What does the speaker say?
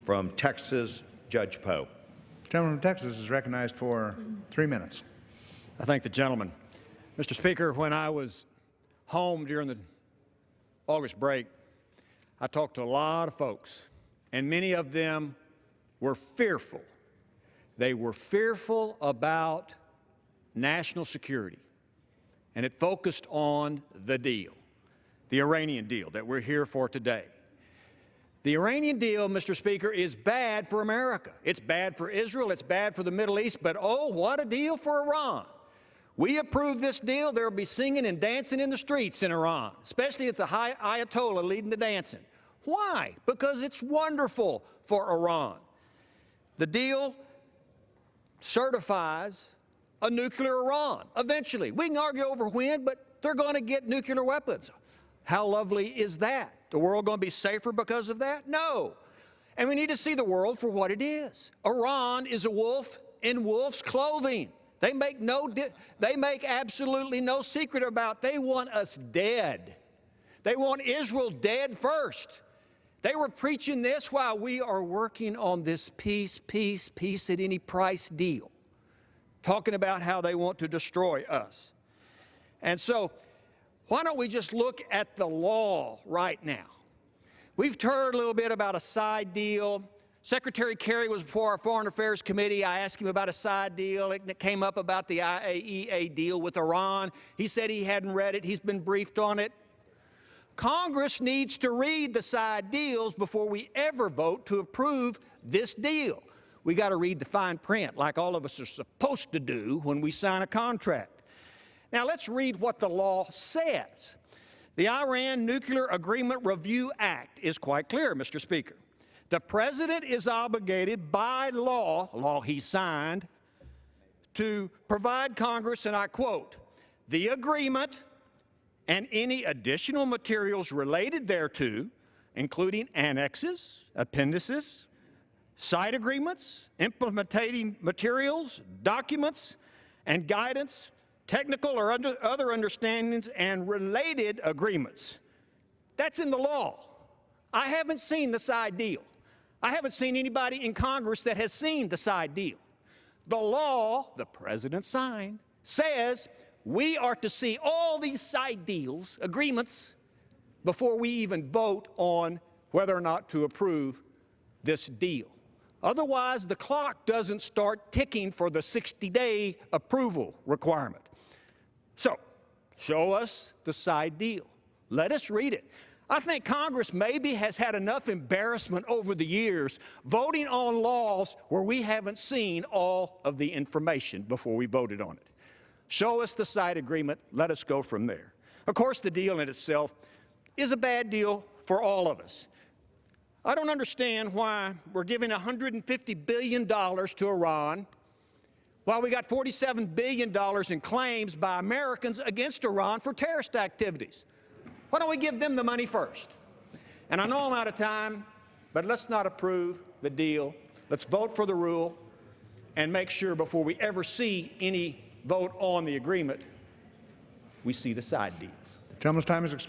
From Texas, Judge Poe. The gentleman from Texas is recognized for 3 minutes. I thank the gentleman. Mr. Speaker, when I was home during the August break, I talked to a lot of folks, and many of them were fearful. They were fearful about national security, and it focused on the deal, the Iranian deal that we're here for today. The Iranian deal, Mr. Speaker, is bad for America. It's bad for Israel. It's bad for the Middle East. But, oh, what a deal for Iran. We approve this deal, there will be singing and dancing in the streets in Iran, especially at the high Ayatollah leading the dancing. Why? Because it's wonderful for Iran. The deal certifies a nuclear Iran eventually. We can argue over when, but they're going to get nuclear weapons. How lovely is that? The world going to be safer because of that? No. And we need to see the world for what it is. Iran is a wolf in wolf's clothing. They make absolutely no secret about they want us dead. They want Israel dead first. They were preaching this while we are working on this peace at any price deal, talking about how they want to destroy us. And so, why don't we just look at the law right now? We've heard a little bit about a side deal. Secretary Kerry was before our Foreign Affairs Committee. I asked him about a side deal. It came up about the IAEA deal with Iran. He said he hadn't read it. He's been briefed on it. Congress needs to read the side deals before we ever vote to approve this deal. We got to read the fine print like all of us are supposed to do when we sign a contract. Now, let's read what the law says. The Iran Nuclear Agreement Review Act is quite clear, Mr. Speaker. The President is obligated by law he signed, to provide Congress, and I quote, the agreement and any additional materials related thereto, including annexes, appendices, side agreements, implementing materials, documents, and guidance, technical or other understandings, and related agreements. That's in the law. I haven't seen the side deal. I haven't seen anybody in Congress that has seen the side deal. The law, the President signed, says we are to see all these side deals, agreements, before we even vote on whether or not to approve this deal. Otherwise, the clock doesn't start ticking for the 60-day approval requirement. So, show us the side deal. Let us read it. I think Congress maybe has had enough embarrassment over the years voting on laws where we haven't seen all of the information before we voted on it. Show us the side agreement. Let us go from there. Of course, the deal in itself is a bad deal for all of us. I don't understand why we're giving $150 billion to Iran while we got $47 billion in claims by Americans against Iran for terrorist activities. Why don't we give them the money first? And I know I'm out of time, but let's not approve the deal. Let's vote for the rule and make sure before we ever see any vote on the agreement, we see the side deals. The gentleman's time is expired.